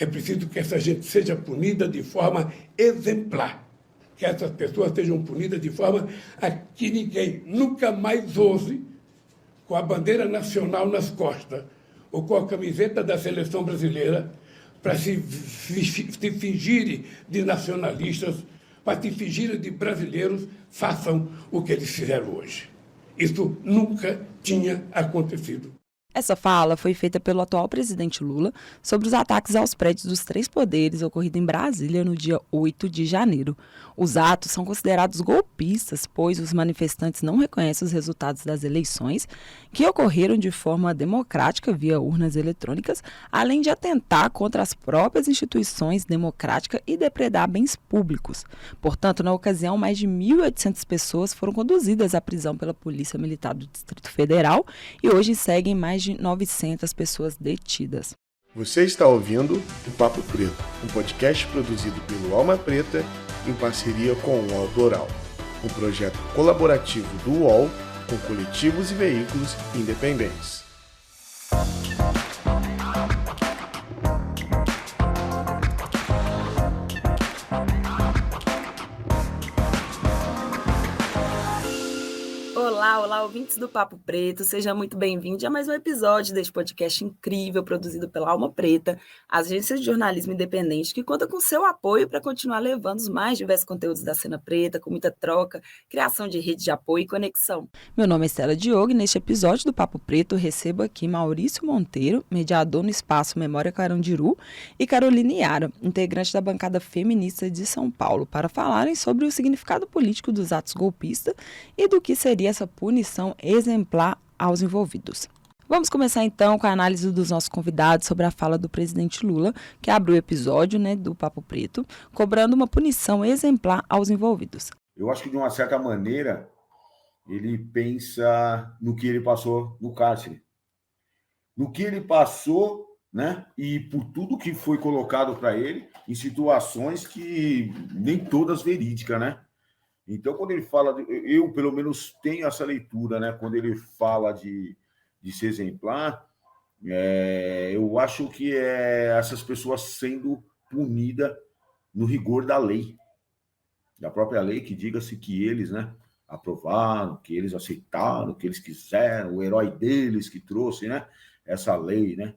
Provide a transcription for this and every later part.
É preciso que essa gente seja punida de forma exemplar, que essas pessoas sejam punidas de forma a que ninguém nunca mais ouse, com a bandeira nacional nas costas, ou com a camiseta da seleção brasileira, para se fingirem de nacionalistas, para se fingirem de brasileiros, façam o que eles fizeram hoje. Isso nunca tinha acontecido. Essa fala foi feita pelo atual presidente Lula sobre os ataques aos prédios dos três poderes ocorridos em Brasília no dia 8 de janeiro. Os atos são considerados golpistas, pois os manifestantes não reconhecem os resultados das eleições, que ocorreram de forma democrática via urnas eletrônicas, além de atentar contra as próprias instituições democráticas e depredar bens públicos. Portanto, na ocasião, mais de 1.800 pessoas foram conduzidas à prisão pela Polícia Militar do Distrito Federal e hoje seguem mais de 900 pessoas detidas. Você está ouvindo o Papo Preto, um podcast produzido pelo Alma Preta em parceria com o UOL Doral, um projeto colaborativo do UOL com coletivos e veículos independentes. Olá, ouvintes do Papo Preto, seja muito bem-vindo a mais um episódio deste podcast incrível produzido pela Alma Preta, agência de jornalismo independente que conta com seu apoio para continuar levando os mais diversos conteúdos da cena preta, com muita troca, criação de rede de apoio e conexão. Meu nome é Estela Diogo e neste episódio do Papo Preto recebo aqui Maurício Monteiro, mediador no Espaço Memória Carandiru, e Caroline Yara, integrante da bancada feminista de São Paulo, para falarem sobre o significado político dos atos golpistas e do que seria essa punição exemplar aos envolvidos. Vamos começar então com a análise dos nossos convidados sobre a fala do presidente Lula, que abre o episódio do Papo Preto, cobrando uma punição exemplar aos envolvidos. Eu acho que, de uma certa maneira, ele pensa no que ele passou no cárcere. No que ele passou, né? E por tudo que foi colocado para ele em situações que nem todas verídicas, né? Então, quando ele fala, eu pelo menos tenho essa leitura, né? Quando ele fala de ser exemplar, eu acho que essas pessoas sendo punidas no rigor da lei, da própria lei, que diga-se que eles, né, aprovaram, que eles aceitaram, que eles quiseram, o herói deles que trouxe, né, essa lei, né?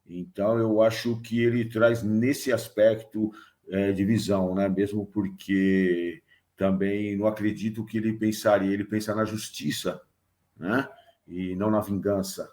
Então, eu acho que ele traz nesse aspecto de visão, né? Mesmo porque também não acredito que ele pensaria, ele pensa na justiça, né? E não na vingança.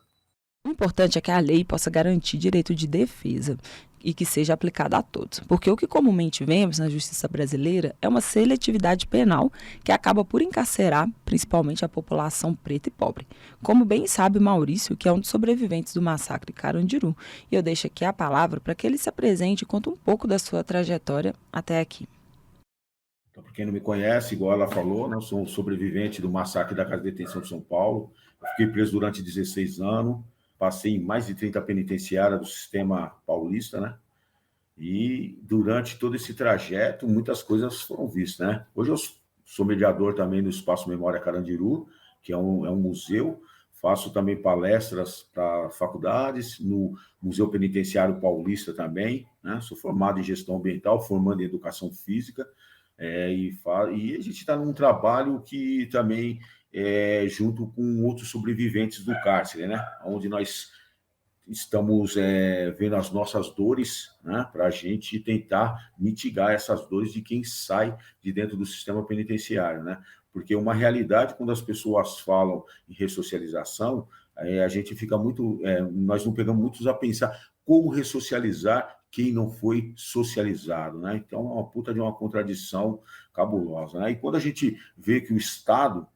O importante é que a lei possa garantir direito de defesa e que seja aplicada a todos, porque o que comumente vemos na justiça brasileira é uma seletividade penal que acaba por encarcerar principalmente a população preta e pobre, como bem sabe Maurício, que é um dos sobreviventes do massacre Carandiru, e eu deixo aqui a palavra para que ele se apresente e conte um pouco da sua trajetória até aqui. Então, para quem não me conhece, igual ela falou, né, eu sou um sobrevivente do massacre da Casa de Detenção de São Paulo. Eu fiquei preso durante 16 anos, passei em mais de 30 penitenciárias do sistema paulista, né? E durante todo esse trajeto, muitas coisas foram vistas, né? Hoje eu sou mediador também no Espaço Memória Carandiru, que é um museu. Faço também palestras para faculdades, no Museu Penitenciário Paulista também, né? Sou formado em gestão ambiental, formando em educação física. E a gente está num trabalho que também junto com outros sobreviventes do cárcere, né? Onde nós estamos vendo as nossas dores, né? Para a gente tentar mitigar essas dores de quem sai de dentro do sistema penitenciário, né? Porque uma realidade, quando as pessoas falam em ressocialização, a gente fica muito, nós não pegamos muitos a pensar como ressocializar quem não foi socializado, né? Então, é uma puta de uma contradição cabulosa, né? E quando a gente vê que o Estado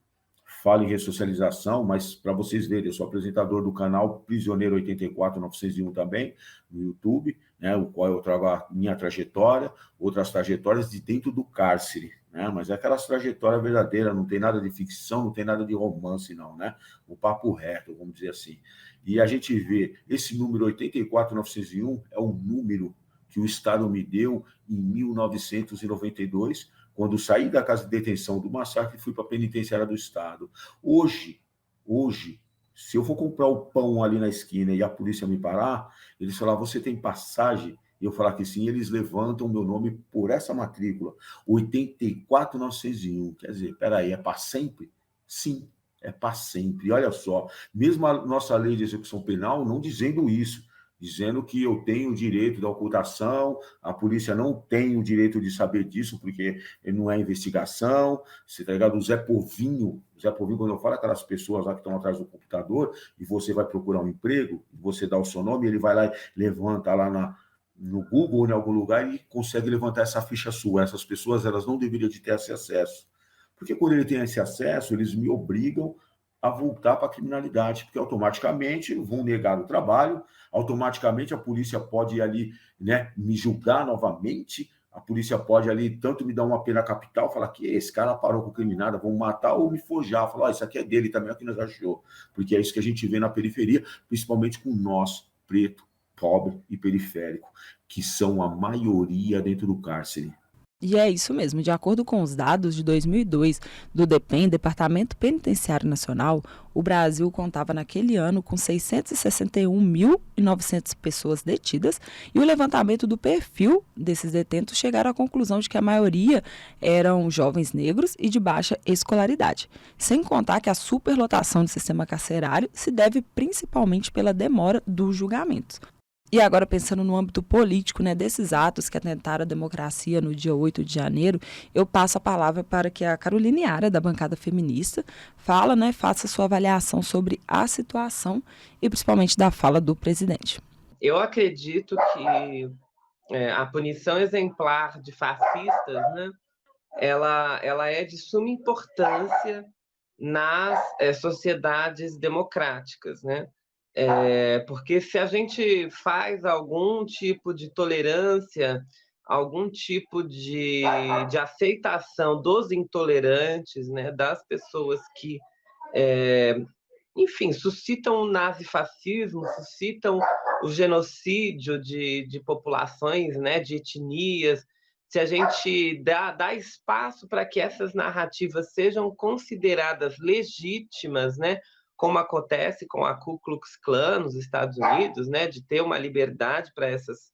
fala em ressocialização, mas para vocês verem, eu sou apresentador do canal Prisioneiro 84901 também, no YouTube, né? O qual eu trago a minha trajetória, outras trajetórias de dentro do cárcere, né? Mas é aquelas trajetórias verdadeiras, não tem nada de ficção, não tem nada de romance, não, né? O papo reto, vamos dizer assim. E a gente vê, esse número 84901 é um número que o Estado me deu em 1992, quando saí da casa de detenção do massacre e fui para a penitenciária do Estado. Hoje, se eu for comprar o pão ali na esquina e a polícia me parar, eles falam, você tem passagem e eu falar que sim, eles levantam meu nome por essa matrícula, 84901. Quer dizer, peraí, é para sempre? Sim, é para sempre. E olha só, mesmo a nossa lei de execução penal não dizendo isso, dizendo que eu tenho o direito da ocultação, a polícia não tem o direito de saber disso, porque não é investigação, você tá ligado? O Zé Povinho, quando eu falo aquelas pessoas lá que estão atrás do computador, e você vai procurar um emprego, você dá o seu nome, ele vai lá e levanta lá no Google ou em algum lugar e consegue levantar essa ficha sua. Essas pessoas, elas não deveriam de ter esse acesso. Porque quando ele tem esse acesso, eles me obrigam a voltar para a criminalidade, porque automaticamente vão negar o trabalho, automaticamente a polícia pode ir ali, né, me julgar novamente, a polícia pode ali tanto me dar uma pena capital, falar que esse cara parou com criminada, vão matar ou me forjar, falar, isso aqui é dele também, é o que nós achou, porque é isso que a gente vê na periferia, principalmente com nós, preto, pobre e periférico, que são a maioria dentro do cárcere. E é isso mesmo, de acordo com os dados de 2002 do DEPEN, Departamento Penitenciário Nacional, o Brasil contava naquele ano com 661.900 pessoas detidas e o levantamento do perfil desses detentos chegaram à conclusão de que a maioria eram jovens negros e de baixa escolaridade. Sem contar que a superlotação do sistema carcerário se deve principalmente pela demora dos julgamentos. E agora, pensando no âmbito político, né, desses atos que atentaram a democracia no dia 8 de janeiro, eu passo a palavra para que a Caroline Yara, da bancada feminista, faça sua avaliação sobre a situação e principalmente da fala do presidente. Eu acredito que a punição exemplar de fascistas, né, ela é de suma importância nas sociedades democráticas, né? Porque se a gente faz algum tipo de tolerância, algum tipo de aceitação dos intolerantes, né, das pessoas que, enfim, suscitam o nazifascismo, suscitam o genocídio de populações, né, de etnias, se a gente dá espaço para que essas narrativas sejam consideradas legítimas, né, como acontece com a Ku Klux Klan nos Estados Unidos, né, de ter uma liberdade para essas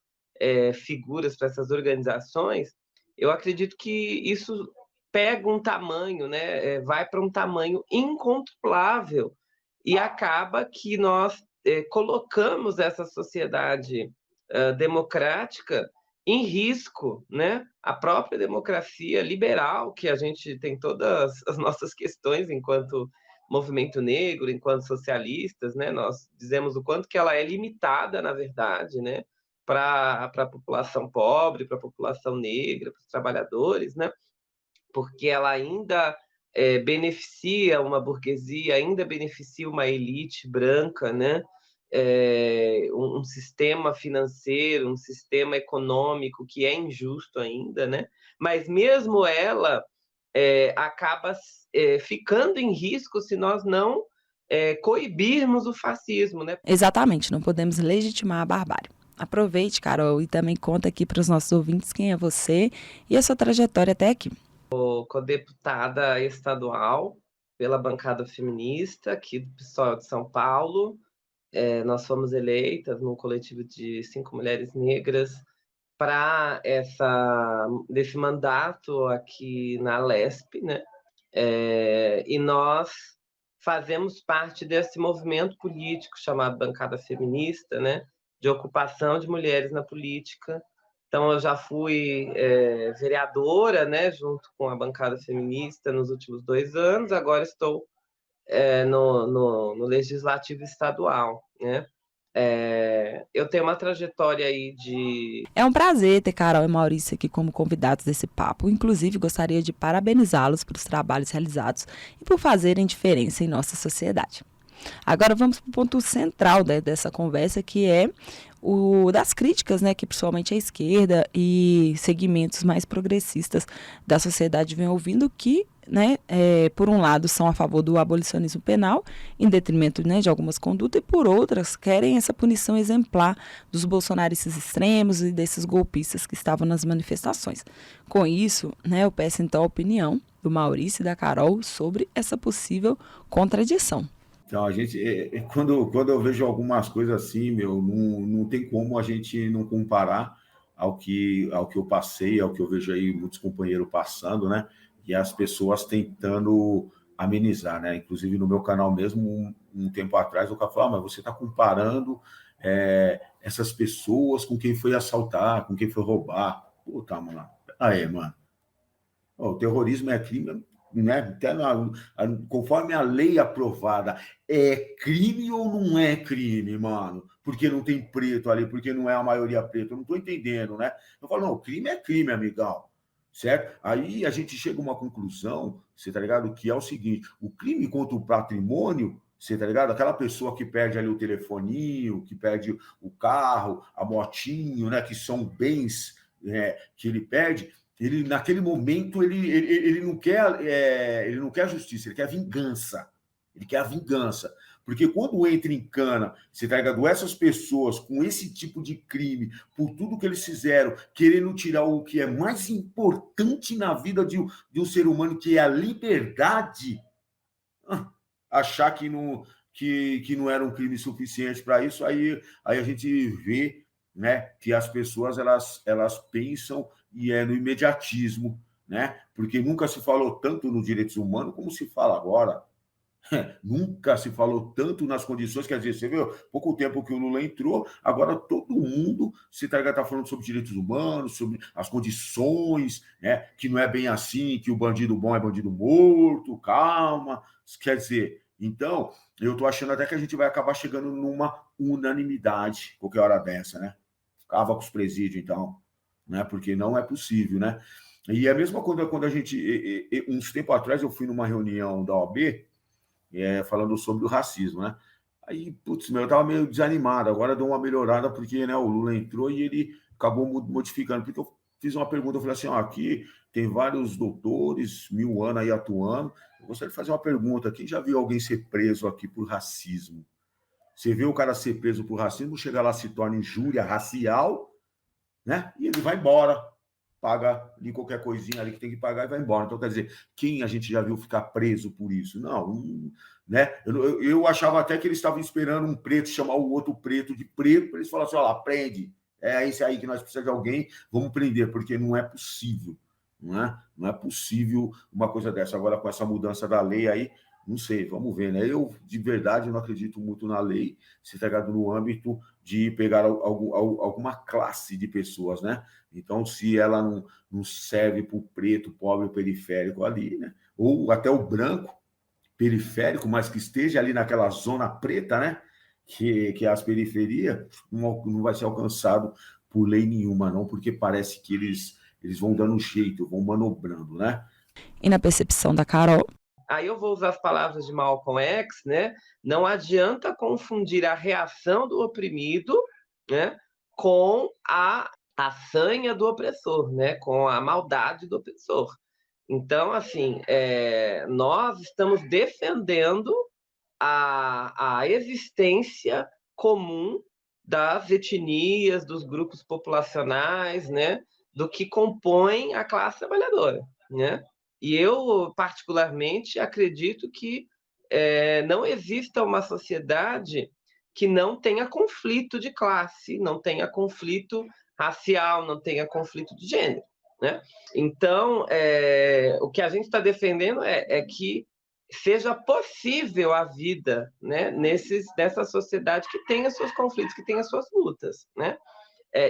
figuras, para essas organizações, eu acredito que isso pega um tamanho, né, vai para um tamanho incontrolável e acaba que nós colocamos essa sociedade democrática em risco, né? A própria democracia liberal, que a gente tem todas as nossas questões enquanto movimento negro, enquanto socialistas, né? Nós dizemos o quanto que ela é limitada, na verdade, né? Para a população pobre, para a população negra, para os trabalhadores, né? Porque ela ainda beneficia uma burguesia, ainda beneficia uma elite branca, né? Um sistema financeiro, um sistema econômico que é injusto ainda, né? Mas mesmo ela acaba ficando em risco se nós não coibirmos o fascismo, né? Exatamente, não podemos legitimar a barbárie. Aproveite, Carol, e também conta aqui para os nossos ouvintes quem é você e a sua trajetória até aqui. Sou codeputada estadual pela bancada feminista aqui do PSOL de São Paulo. Nós fomos eleitas num coletivo de 5 mulheres negras para desse mandato aqui na Lesp, né? E nós fazemos parte desse movimento político chamado Bancada Feminista, né? De ocupação de mulheres na política. Então, eu já fui vereadora, né? Junto com a Bancada Feminista nos últimos 2 anos, agora estou no Legislativo Estadual, né? Eu tenho uma trajetória aí de... É um prazer ter Carol e Maurício aqui como convidados desse papo. Inclusive, gostaria de parabenizá-los pelos trabalhos realizados e por fazerem diferença em nossa sociedade. Agora vamos para o ponto central dessa conversa, que é o das críticas, né, que principalmente a esquerda e segmentos mais progressistas da sociedade vêm ouvindo, que, né, por um lado são a favor do abolicionismo penal, em detrimento, né, de algumas condutas, e por outras querem essa punição exemplar dos bolsonaristas extremos e desses golpistas que estavam nas manifestações. Com isso, né, eu peço então a opinião do Maurício e da Carol sobre essa possível contradição. Então, a gente, quando eu vejo algumas coisas assim, não tem como a gente não comparar ao que eu passei, ao que eu vejo aí muitos companheiros passando, né? E as pessoas tentando amenizar, né? Inclusive no meu canal mesmo, um tempo atrás, o cara falou, mas você está comparando essas pessoas com quem foi assaltar, com quem foi roubar. Puta, mano. Aí, mano. O terrorismo é crime, né? Até conforme a lei aprovada, é crime ou não é crime, mano? Porque não tem preto ali, porque não é a maioria preta. Eu não estou entendendo, né? Eu falo, não, crime é crime, amigão. Certo? Aí a gente chega a uma conclusão, você tá ligado? Que é o seguinte: o crime contra o patrimônio, você tá ligado? Aquela pessoa que perde ali o telefoninho, que perde o carro, a motinho, né? Que são bens que ele perde. Ele, naquele momento, ele não quer justiça, ele quer vingança. Ele quer a vingança. Porque quando entra em cana, você tá ligado? Essas pessoas com esse tipo de crime, por tudo que eles fizeram, querendo tirar o que é mais importante na vida de um ser humano, que é a liberdade, achar que não era um crime suficiente para isso, aí a gente vê, né, que as pessoas elas pensam e é no imediatismo, né? Porque nunca se falou tanto nos direitos humanos como se fala agora. Nunca se falou tanto nas condições, quer dizer, você viu, pouco tempo que o Lula entrou, agora todo mundo está falando sobre direitos humanos, sobre as condições, né? Que não é bem assim, que o bandido bom é bandido morto, calma, quer dizer, então, eu estou achando até que a gente vai acabar chegando numa unanimidade qualquer hora dessa, né? Acaba com os presídios, então, né? Porque não é possível, né? E é a mesma coisa quando a gente, uns tempos atrás, eu fui numa reunião da OAB, falando sobre o racismo, né? Aí, putz, eu tava meio desanimado, agora deu uma melhorada, porque, né, o Lula entrou e ele acabou modificando, porque eu fiz uma pergunta, eu falei assim, aqui tem vários doutores, 1000 anos aí atuando, eu gostaria de fazer uma pergunta, quem já viu alguém ser preso aqui por racismo? Você vê o cara ser preso por racismo, chega lá, se torna injúria racial, né? E ele vai embora, paga ali qualquer coisinha ali que tem que pagar e vai embora. Então, quer dizer, quem a gente já viu ficar preso por isso? Não, né? Eu achava até que eles estavam esperando um preto chamar o outro preto de preto para eles falarem assim, olha lá, prende. É esse aí que nós precisamos de alguém, vamos prender, porque não é possível, não é possível uma coisa dessa. Agora, com essa mudança da lei aí, não sei, vamos ver, né? Eu, de verdade, não acredito muito na lei, se pegado no âmbito de pegar alguma classe de pessoas, né? Então, se ela não serve para o preto, pobre, periférico ali, né? Ou até o branco, periférico, mas que esteja ali naquela zona preta, né? Que é as periferias, não vai ser alcançado por lei nenhuma, não, porque parece que eles vão dando um jeito, vão manobrando, né? E na percepção da Carol? Aí eu vou usar as palavras de Malcolm X, né? Não adianta confundir a reação do oprimido, né, com a sanha do opressor, né, com a maldade do opressor. Então, assim, nós estamos defendendo a existência comum das etnias, dos grupos populacionais, né, do que compõe a classe trabalhadora, né? E eu, particularmente, acredito que não exista uma sociedade que não tenha conflito de classe, não tenha conflito racial, não tenha conflito de gênero, né? Então, o que a gente está defendendo é que seja possível a vida, né, nessa sociedade que tenha seus conflitos, que tenha suas lutas, né?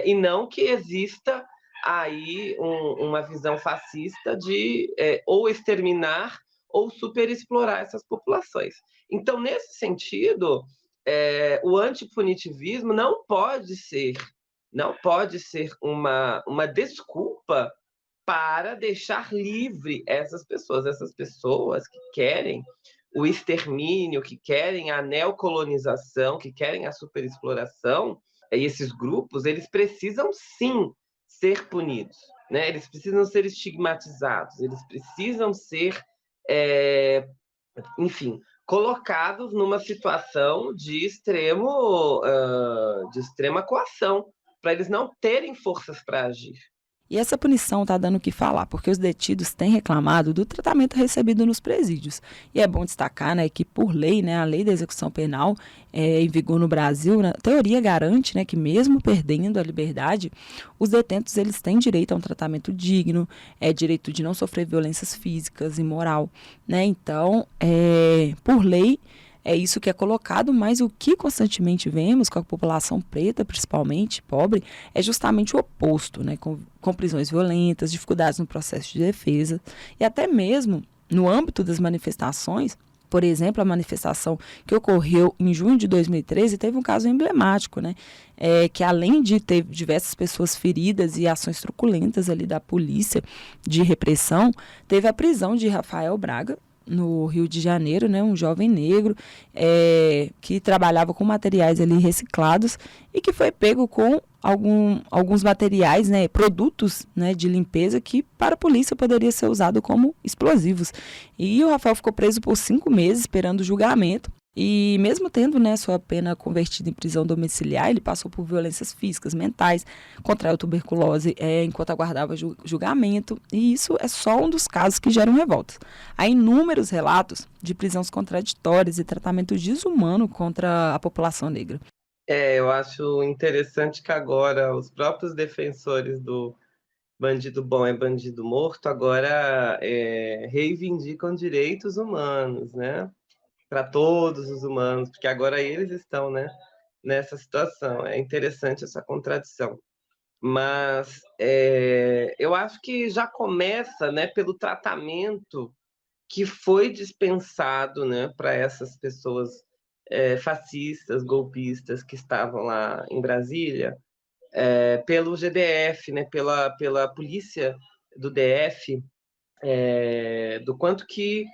E não que exista aí uma visão fascista de ou exterminar ou superexplorar essas populações. Então, nesse sentido, o antipunitivismo não pode ser uma desculpa para deixar livre essas pessoas que querem o extermínio, que querem a neocolonização, que querem a superexploração. E esses grupos, eles precisam sim ser punidos, né? Eles precisam ser estigmatizados, eles precisam ser, enfim, colocados numa situação de extrema coação, para eles não terem forças para agir. E essa punição está dando o que falar, porque os detidos têm reclamado do tratamento recebido nos presídios. E é bom destacar, né, que por lei, né, a lei da execução penal em vigor no Brasil, na teoria garante, né, que mesmo perdendo a liberdade, os detentos eles têm direito a um tratamento digno, direito de não sofrer violências físicas e moral, né? Então, por lei, é isso que é colocado, mas o que constantemente vemos com a população preta, principalmente pobre, é justamente o oposto, né? Com prisões violentas, dificuldades no processo de defesa e até mesmo no âmbito das manifestações. Por exemplo, a manifestação que ocorreu em junho de 2013 teve um caso emblemático, né? Que além de ter diversas pessoas feridas e ações truculentas ali da polícia de repressão, teve a prisão de Rafael Braga, no Rio de Janeiro, né, um jovem negro que trabalhava com materiais ali reciclados e que foi pego com alguns materiais, né, produtos, né, de limpeza que para a polícia poderia ser usado como explosivos. E o Rafael ficou preso por 5 meses esperando o julgamento. E mesmo tendo, né, sua pena convertida em prisão domiciliar, ele passou por violências físicas, mentais, contraiu tuberculose enquanto aguardava julgamento. E isso é só um dos casos que geram revoltas. Há inúmeros relatos de prisões contraditórias e tratamento desumano contra a população negra. Eu acho interessante que agora os próprios defensores do bandido bom é bandido morto agora reivindicam direitos humanos, né? Para todos os humanos, porque agora eles estão, né, nessa situação. É interessante essa contradição. Mas eu acho que já começa, né, pelo tratamento que foi dispensado, né, para essas pessoas fascistas, golpistas que estavam lá em Brasília, pelo GDF, né, pela polícia do DF, do quanto que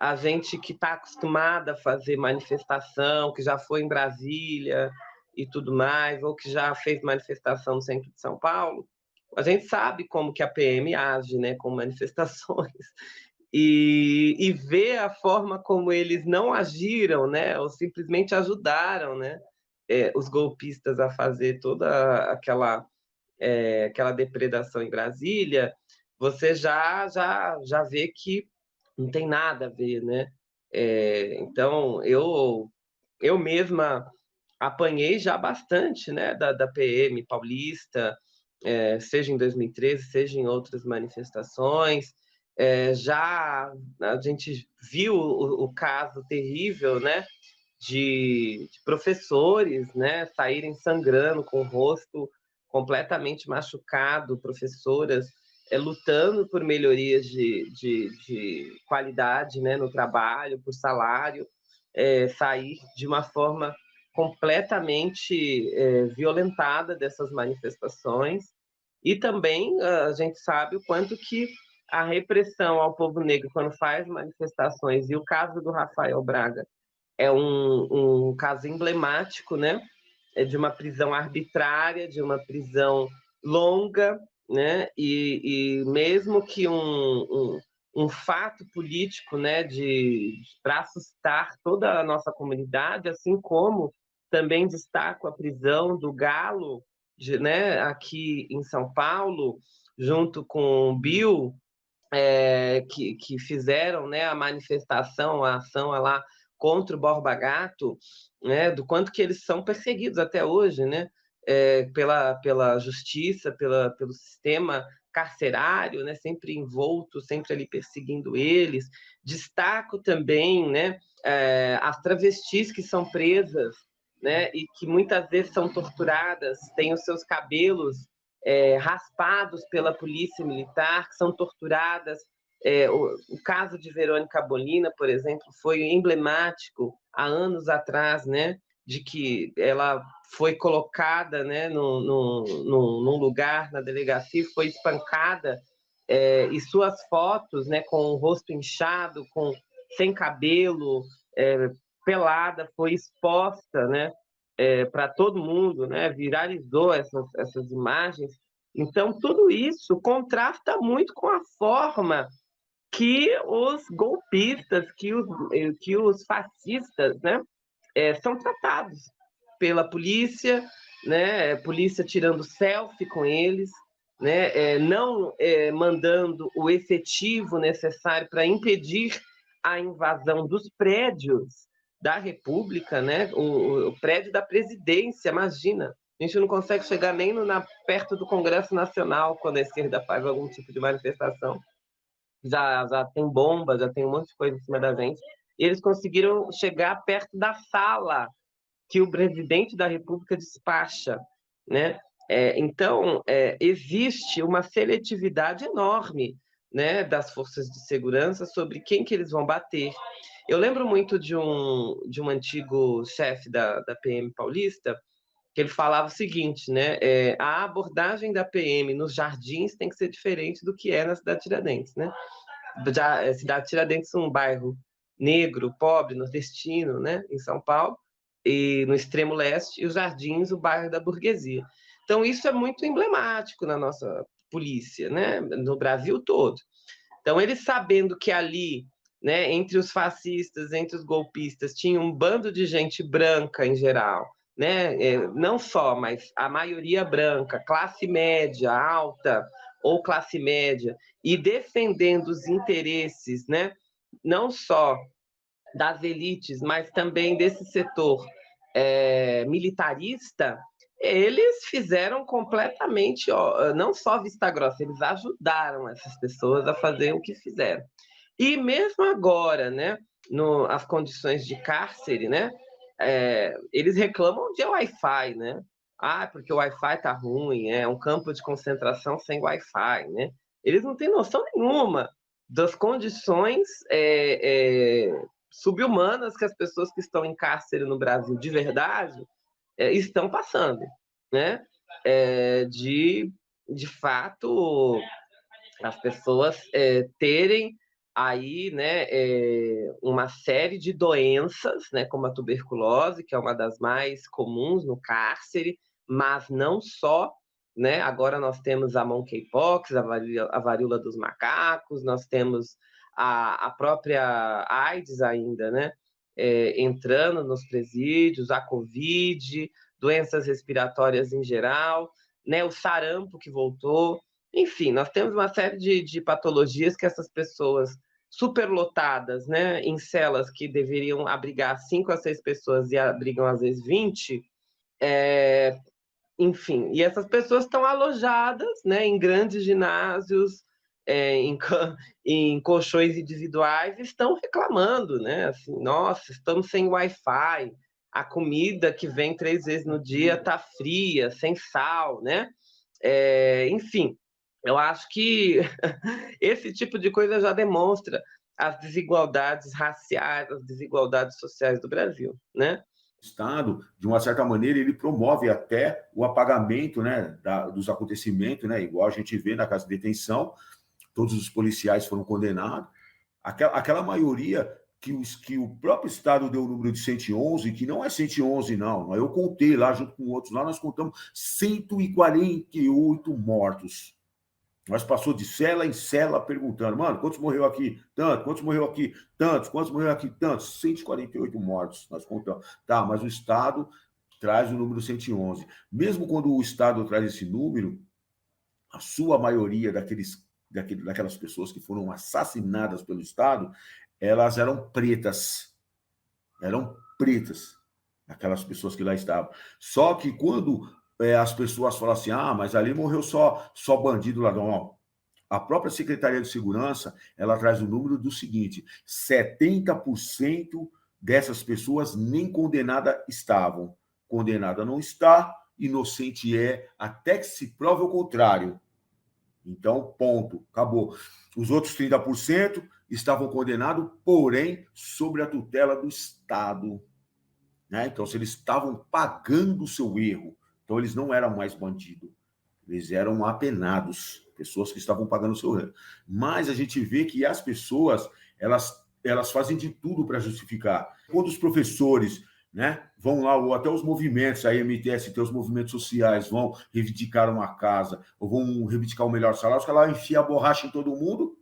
a gente que está acostumada a fazer manifestação, que já foi em Brasília e tudo mais, ou que já fez manifestação no centro de São Paulo, a gente sabe como que a PM age, né, com manifestações. E ver a forma como eles não agiram, né, ou simplesmente ajudaram, né, os golpistas a fazer toda aquela depredação em Brasília, você já vê que não tem nada a ver, né? Então, eu mesma apanhei já bastante, né, da PM paulista, seja em 2013, seja em outras manifestações. Já a gente viu o caso terrível, né, de professores, né, saírem sangrando com o rosto completamente machucado, professoras lutando por melhorias de qualidade, né, no trabalho, por salário, sair de uma forma completamente violentada dessas manifestações. E também a gente sabe o quanto que a repressão ao povo negro quando faz manifestações, e o caso do Rafael Braga é um caso emblemático, né, de uma prisão arbitrária, de uma prisão longa, né? E mesmo que um fato político, né, para assustar toda a nossa comunidade, assim como também destaco a prisão do Galo, né, aqui em São Paulo, junto com o Bill, que fizeram, né, a manifestação, a ação lá contra o Borba Gato, né, do quanto que eles são perseguidos até hoje, né, pela justiça, pelo sistema carcerário, né, sempre envolto, sempre ali perseguindo eles. Destaco também, né, as travestis que são presas, né, e que muitas vezes são torturadas, têm os seus cabelos raspados pela polícia militar, que são torturadas. O caso de Verônica Bolina, por exemplo, foi emblemático há anos atrás, né, de que ela foi colocada, né, num lugar na delegacia, foi espancada, e suas fotos, né, com o rosto inchado, sem cabelo, pelada, foi exposta, né, para todo mundo, né, viralizou essas imagens. Então, tudo isso contrasta muito com a forma que os golpistas, que os fascistas, né, são tratados pela polícia, né, polícia tirando selfie com eles, né, não mandando o efetivo necessário para impedir a invasão dos prédios da República, né, o prédio da presidência, imagina. A gente não consegue chegar nem perto do Congresso Nacional quando a esquerda faz algum tipo de manifestação. Já tem bomba, já tem um monte de coisa em cima da gente. E eles conseguiram chegar perto da sala que o presidente da República despacha, né? Então, existe uma seletividade enorme, né, das forças de segurança sobre quem que eles vão bater. Eu lembro muito de um antigo chefe da PM paulista, que ele falava o seguinte, né? A abordagem da PM nos jardins tem que ser diferente do que é na cidade de Tiradentes, né? A cidade de Tiradentes é um bairro negro, pobre, nordestino, né? Em São Paulo, e no extremo leste, e os jardins, o bairro da burguesia. Então, isso é muito emblemático na nossa polícia, né? No Brasil todo. Então, eles sabendo que ali, né, entre os fascistas, entre os golpistas, tinha um bando de gente branca em geral, né? Não só, mas a maioria branca, classe média, alta ou classe média, e defendendo os interesses, né, não só das elites, mas também desse setor militarista, eles fizeram completamente, não só vista grossa, eles ajudaram essas pessoas a fazer o que fizeram. E mesmo agora, né, as condições de cárcere, né, eles reclamam de Wi-Fi, né? Porque o Wi-Fi tá ruim, é um campo de concentração sem Wi-Fi, né? Eles não têm noção nenhuma das condições subhumanas que as pessoas que estão em cárcere no Brasil de verdade estão passando, né? De fato, as pessoas terem aí, né, uma série de doenças, né, como a tuberculose, que é uma das mais comuns no cárcere, mas não só, né? Agora nós temos a monkeypox, a varíola dos macacos, nós temos a própria AIDS ainda, né, entrando nos presídios, a Covid, doenças respiratórias em geral, né, o sarampo que voltou. Enfim, nós temos uma série de patologias que essas pessoas superlotadas, né, em celas que deveriam abrigar 5 a 6 pessoas e abrigam às vezes 20, enfim, e essas pessoas estão alojadas, né, em grandes ginásios, em colchões individuais, e estão reclamando, né, assim, nossa, estamos sem Wi-Fi, a comida que vem 3 vezes no dia está fria, sem sal, né? Enfim, eu acho que esse tipo de coisa já demonstra as desigualdades raciais, as desigualdades sociais do Brasil, né? O Estado, de uma certa maneira, ele promove até o apagamento, né, dos acontecimentos, né, igual a gente vê na casa de detenção, todos os policiais foram condenados. Aquela maioria que o próprio Estado deu o número de 111, que não é 111, não. Eu contei lá, junto com outros, lá nós contamos 148 mortos. Nós passou de cela em cela perguntando, mano, quantos morreu aqui? Tanto. Quantos morreu aqui? Tantos. Quantos morreu aqui? Tantos. 148 mortos, nós contamos. Tá, mas o Estado traz o número 111. Mesmo quando o Estado traz esse número, a sua maioria daquelas pessoas que foram assassinadas pelo Estado, elas eram pretas. Eram pretas, aquelas pessoas que lá estavam. Só que quando as pessoas falam assim, mas ali morreu só bandido ladrão. A própria Secretaria de Segurança, ela traz o número do seguinte, 70% dessas pessoas nem condenada estavam. Condenada não está, inocente até que se prove o contrário. Então, ponto, acabou. Os outros 30% estavam condenados, porém, sobre a tutela do Estado. Né? Então, se eles estavam pagando o seu erro, então eles não eram mais bandidos, eles eram apenados, pessoas que estavam pagando o seu erro. Mas a gente vê que as pessoas, elas fazem de tudo para justificar. Quando os professores, né, vão lá, ou até os movimentos, a MTST, os movimentos sociais, vão reivindicar uma casa, ou vão reivindicar o melhor salário, os caras enfiam a borracha em todo mundo.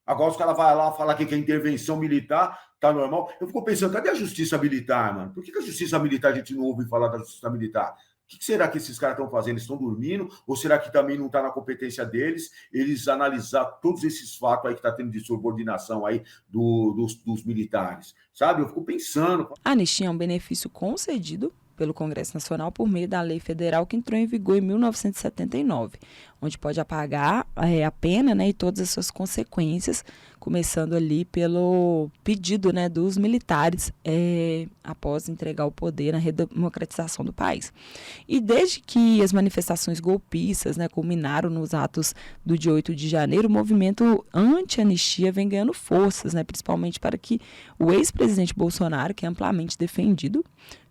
Agora os caras vão lá falar que a intervenção militar tá normal. Eu fico pensando, cadê a justiça militar, mano? Por que a justiça militar a gente não ouve falar da justiça militar? O que será que esses caras estão fazendo? Eles estão dormindo? Ou será que também não está na competência deles eles analisar todos esses fatos aí que está tendo de subordinação aí dos militares? Sabe? Eu fico pensando. A anistia é um benefício concedido pelo Congresso Nacional por meio da lei federal que entrou em vigor em 1979, onde pode apagar a pena, né, e todas as suas consequências, começando ali pelo pedido, né, dos militares após entregar o poder na redemocratização do país. E desde que as manifestações golpistas, né, culminaram nos atos do dia 8 de janeiro, o movimento anti-anistia vem ganhando forças, né, principalmente para que o ex-presidente Bolsonaro, que é amplamente defendido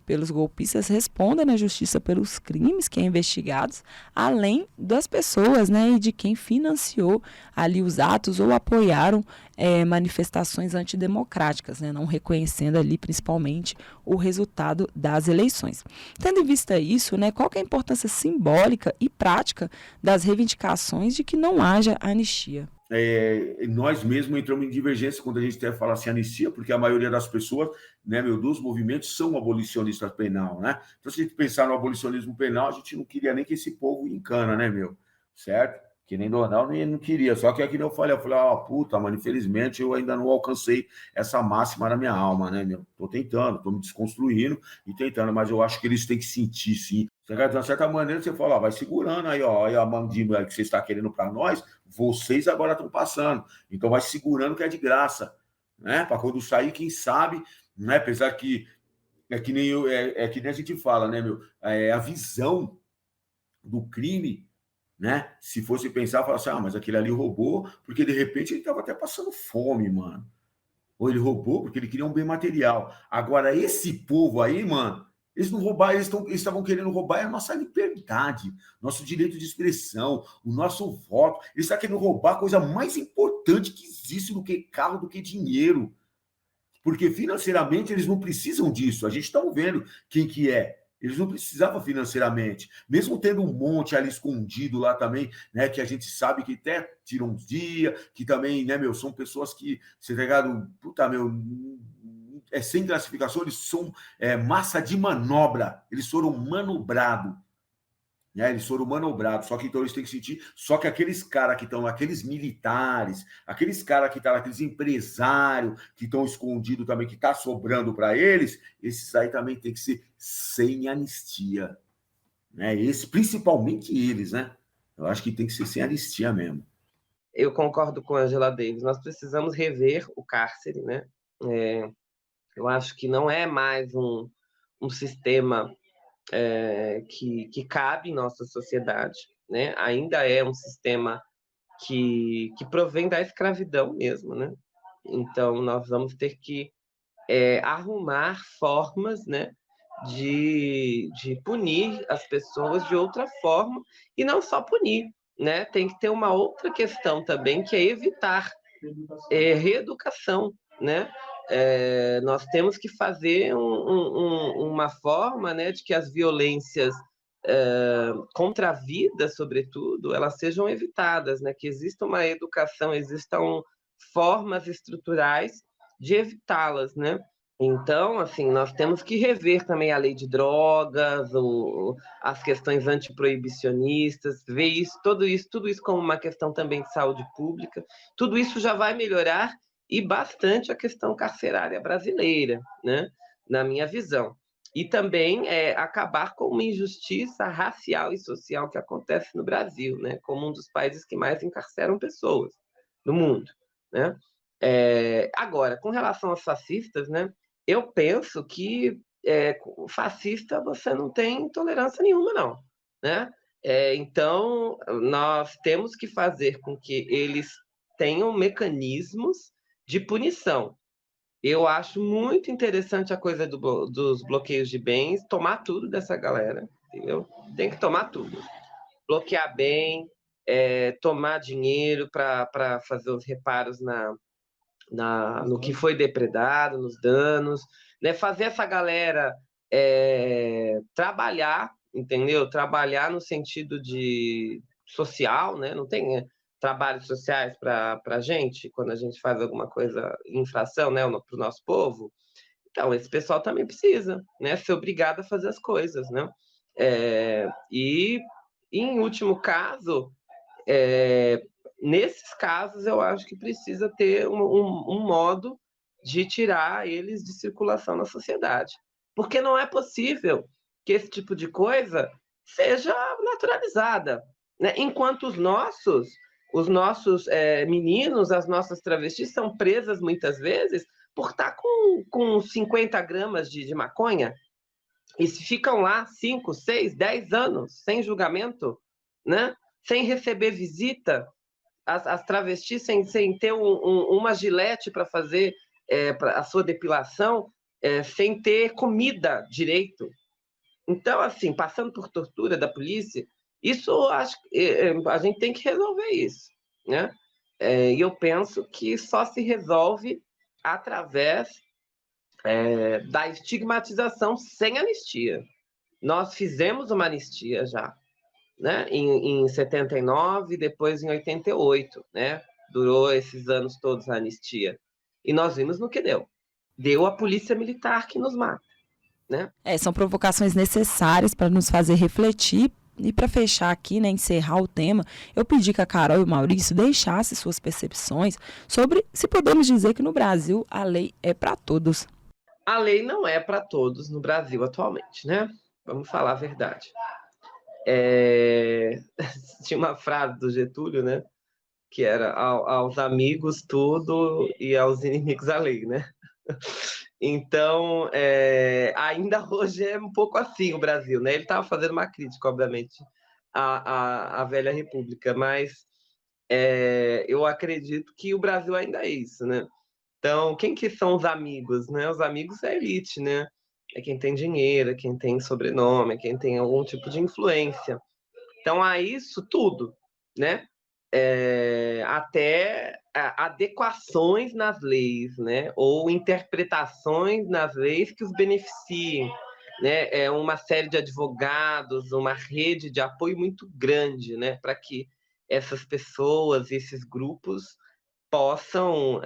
pelos golpistas, responda na justiça pelos crimes que é investigados, além das pessoas, né, e de quem financiou ali os atos ou apoiaram manifestações antidemocráticas, né, não reconhecendo ali principalmente o resultado das eleições. Tendo em vista isso, né, qual que é a importância simbólica e prática das reivindicações de que não haja anistia? Nós mesmos entramos em divergência quando a gente até fala assim anistia, porque a maioria das pessoas, né, dos movimentos são abolicionistas penal, né? Então, se a gente pensar no abolicionismo penal, a gente não queria nem que esse povo encana, né, certo? Que nem Donald não queria, só que aqui eu falei, puta, mano, infelizmente eu ainda não alcancei essa máxima na minha alma, né, Tô tentando, tô me desconstruindo e tentando, mas eu acho que eles têm que sentir, sim. De uma certa maneira, você fala, vai segurando aí, aí a mandíbula que você está querendo para nós, vocês agora estão passando. Então, vai segurando que é de graça, né? Para quando sair, quem sabe, né? Apesar que é que nem a gente fala, né, a visão do crime, né? Se fosse pensar, falar assim, mas aquele ali roubou, porque de repente ele estava até passando fome, mano. Ou ele roubou porque ele queria um bem material. Agora, esse povo aí, mano, eles não roubaram, eles estavam querendo roubar a nossa liberdade, nosso direito de expressão, o nosso voto. Eles estão querendo roubar a coisa mais importante que existe do que carro, do que dinheiro. Porque financeiramente eles não precisam disso. A gente está vendo quem que é. Eles não precisavam financeiramente. Mesmo tendo um monte ali escondido lá também, né? Que a gente sabe que até tiram uns dias, que também, né, são pessoas que, você tá ligado? Puta, sem classificação, eles são massa de manobra. Eles foram manobrados. Né? Eles foram manobrados. Só que então eles têm que sentir. Só que aqueles caras que estão, aqueles militares, aqueles caras que estão, aqueles empresários que estão escondidos também, que está sobrando para eles, esses aí também tem que ser sem anistia. Né? Principalmente eles, né? Eu acho que tem que ser sem anistia mesmo. Eu concordo com a Angela Davis. Nós precisamos rever o cárcere, né? Eu acho que não é mais um sistema que cabe em nossa sociedade, né? Ainda é um sistema que provém da escravidão mesmo, né? Então, nós vamos ter que arrumar formas, né, de punir as pessoas de outra forma, e não só punir, né? Tem que ter uma outra questão também, que é evitar reeducação, né? Nós temos que fazer uma forma, né, de que as violências contra a vida, sobretudo, elas sejam evitadas, né? Que exista uma educação, existam formas estruturais de evitá-las, né? Então, assim, nós temos que rever também a lei de drogas, as questões antiproibicionistas, ver tudo isso como uma questão também de saúde pública. Tudo isso já vai melhorar e bastante a questão carcerária brasileira, né? Na minha visão. E também acabar com uma injustiça racial e social que acontece no Brasil, né? Como um dos países que mais encarceram pessoas no mundo, né? Agora, com relação aos fascistas, né? Eu penso que fascista você não tem tolerância nenhuma, não, né? Então, nós temos que fazer com que eles tenham mecanismos de punição. Eu acho muito interessante a coisa dos bloqueios de bens, tomar tudo dessa galera, entendeu? Tem que tomar tudo. Bloquear bem, tomar dinheiro para fazer os reparos no que foi depredado, nos danos, né? Fazer essa galera trabalhar, entendeu? Trabalhar no sentido de social, né? Não tem trabalhos sociais para a gente, quando a gente faz alguma coisa, infração, né? Para o nosso povo. Então, esse pessoal também precisa, né? Ser obrigado a fazer as coisas, né? E, em último caso, nesses casos, eu acho que precisa ter um modo de tirar eles de circulação na sociedade. Porque não é possível que esse tipo de coisa seja naturalizada, né? Enquanto os nossos meninos, as nossas travestis são presas muitas vezes por estar com 50 gramas de maconha e se ficam lá 5, 6, 10 anos sem julgamento, né? Sem receber visita, as travestis sem ter uma gilete para fazer a sua depilação, sem ter comida direito. Então, assim, passando por tortura da polícia, isso acho a gente tem que resolver isso, né? E eu penso que só se resolve através da estigmatização sem anistia. Nós fizemos uma anistia já, né? Em 79, depois em 88, né? Durou esses anos todos a anistia. E nós vimos no que deu. Deu a polícia militar que nos mata, né? São provocações necessárias para nos fazer refletir. E para fechar aqui, né, encerrar o tema, eu pedi que a Carol e o Maurício deixassem suas percepções sobre se podemos dizer que no Brasil a lei é para todos. A lei não é para todos no Brasil atualmente, né? Vamos falar a verdade. Tinha uma frase do Getúlio, né? Que era aos amigos tudo e aos inimigos a lei, né? Então, ainda hoje é um pouco assim o Brasil, né? Ele estava fazendo uma crítica, obviamente, à velha república, mas eu acredito que o Brasil ainda é isso, né? Então, quem que são os amigos, né? Os amigos é a elite, né? É quem tem dinheiro, é quem tem sobrenome, é quem tem algum tipo de influência. Então, há isso tudo, né? Até adequações nas leis, né? Ou interpretações nas leis que os beneficiem, né? Uma série de advogados, uma rede de apoio muito grande, né? Para que essas pessoas, esses grupos possam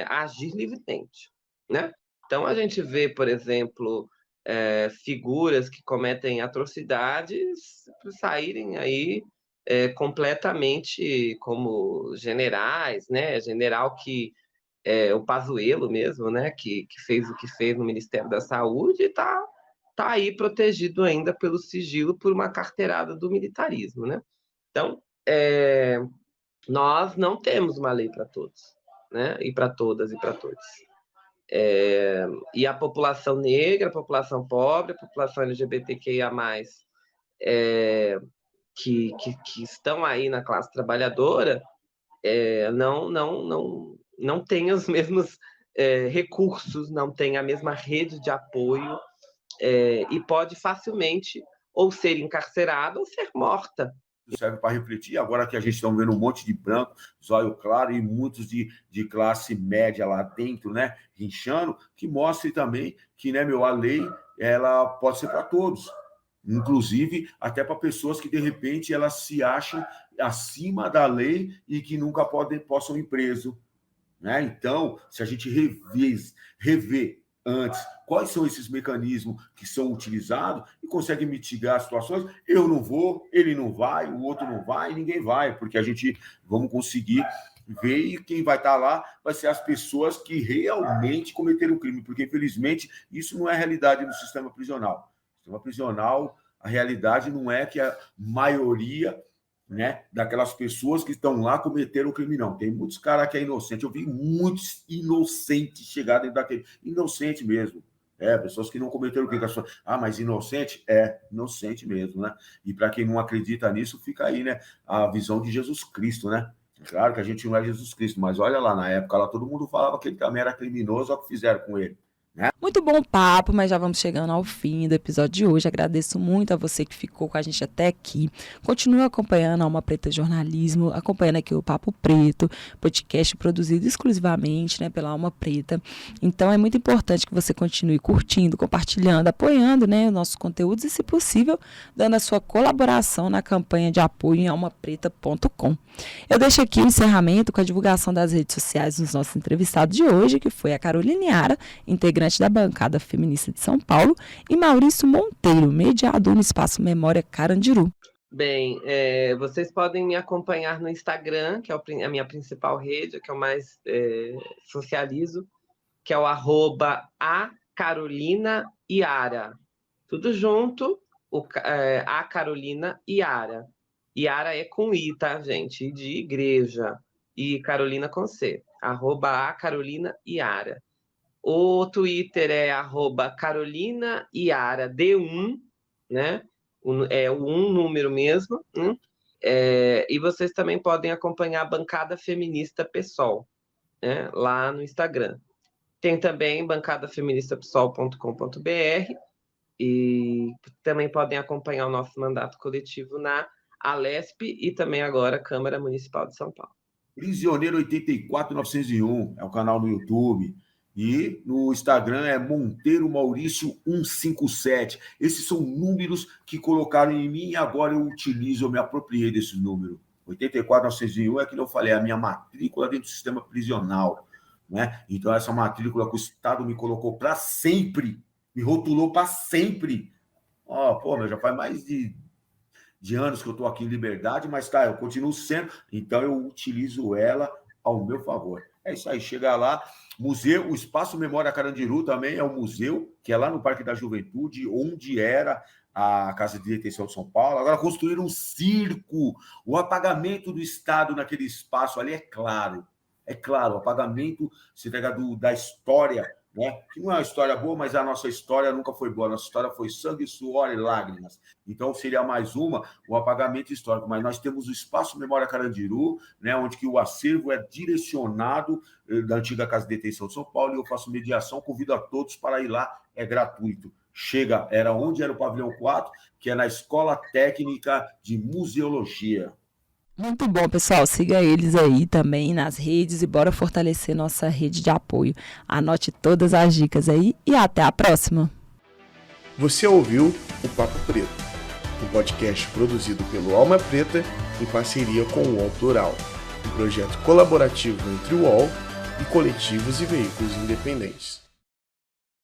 agir livremente, né? Então, a gente vê, por exemplo, figuras que cometem atrocidades saírem aí completamente como generais, né? General que o Pazuello mesmo, né? Que fez o que fez no Ministério da Saúde e tá aí protegido ainda pelo sigilo por uma carteirada do militarismo, né? Então, nós não temos uma lei para todos, né? E para todas e para todos. E a população negra, a população pobre, a população LGBTQIA+, que estão aí na classe trabalhadora, não tem os mesmos recursos, não tem a mesma rede de apoio e pode facilmente ou ser encarcerada ou ser morta. Serve para refletir, agora que a gente está vendo um monte de branco, zóio claro, e muitos de classe média lá dentro, né, rinchando, que mostre também que, né, a lei, ela pode ser para todos, inclusive até para pessoas que, de repente, elas se acham acima da lei e que nunca possam ir preso, né? Então, se a gente rever antes quais são esses mecanismos que são utilizados e consegue mitigar as situações, eu não vou, ele não vai, o outro não vai, ninguém vai, porque a gente vamos conseguir ver e quem vai estar lá vai ser as pessoas que realmente cometeram o crime, porque infelizmente isso não é a realidade do sistema prisional. No sistema prisional, a realidade não é que a maioria, né, daquelas pessoas que estão lá cometeram o crime, não. Tem muitos caras que é inocente. Eu vi muitos inocentes chegarem daquele... Inocente mesmo. Pessoas que não cometeram o crime. Mas inocente? Inocente mesmo, né? E para quem não acredita nisso, fica aí, né? A visão de Jesus Cristo, né? Claro que a gente não é Jesus Cristo, mas olha lá, na época lá todo mundo falava que ele também era criminoso, olha o que fizeram com ele. Muito bom papo, mas já vamos chegando ao fim do episódio de hoje. Agradeço muito a você que ficou com a gente até aqui. Continue acompanhando a Alma Preta Jornalismo, acompanhando aqui o Papo Preto, podcast produzido exclusivamente, né, pela Alma Preta. Então é muito importante que você continue curtindo, compartilhando, apoiando, né, os nossos conteúdos e, se possível, dando a sua colaboração na campanha de apoio em almapreta.com. Eu deixo aqui o encerramento com a divulgação das redes sociais dos nossos entrevistados de hoje, que foi a Caroline Ara, integrante da bancada feminista de São Paulo, e Maurício Monteiro, mediador no Espaço Memória Carandiru. Bem, vocês podem me acompanhar no Instagram, que é a minha principal rede, que eu mais socializo, que é o @acarolinaIara. Tudo junto, a Carolina Iara. Iara é com I, tá, gente? De igreja. E Carolina com C. @acarolinaIara. O Twitter é @carolinaIara_D1, né? É o 1 número mesmo. E vocês também podem acompanhar a Bancada Feminista PSOL, né? Lá no Instagram. Tem também bancadafeministapsol.com.br e também podem acompanhar o nosso mandato coletivo na Alesp e também agora Câmara Municipal de São Paulo. Prisioneiro 84901 é o canal no YouTube. E no Instagram é Monteiro Maurício 157. Esses são números que colocaram em mim e agora eu utilizo, eu me apropriei desses números. 84901 é aquilo que eu falei, é a minha matrícula dentro do sistema prisional. Né? Então, essa matrícula que o Estado me colocou para sempre, me rotulou para sempre. Já faz mais de anos que eu estou aqui em liberdade, mas tá, eu continuo sendo, então eu utilizo ela ao meu favor. É isso aí, chega lá, museu, o Espaço Memória Carandiru também é um museu, que é lá no Parque da Juventude, onde era a Casa de Detenção de São Paulo. Agora construíram um circo, o apagamento do Estado naquele espaço ali é claro, o apagamento se pega da história, né? Que não é uma história boa, mas a nossa história nunca foi boa. A nossa história foi sangue, suor e lágrimas. Então, seria mais o apagamento histórico. Mas nós temos o Espaço Memória Carandiru, né? Onde que o acervo é direcionado da antiga Casa de Detenção de São Paulo, e eu faço mediação, convido a todos para ir lá, é gratuito. Chega, onde era o pavilhão 4, que é na Escola Técnica de Museologia. Muito bom, pessoal. Siga eles aí também nas redes e bora fortalecer nossa rede de apoio. Anote todas as dicas aí e até a próxima. Você ouviu o Papo Preto, um podcast produzido pelo Alma Preta em parceria com o UOL Plural, um projeto colaborativo entre o UOL e coletivos e veículos independentes.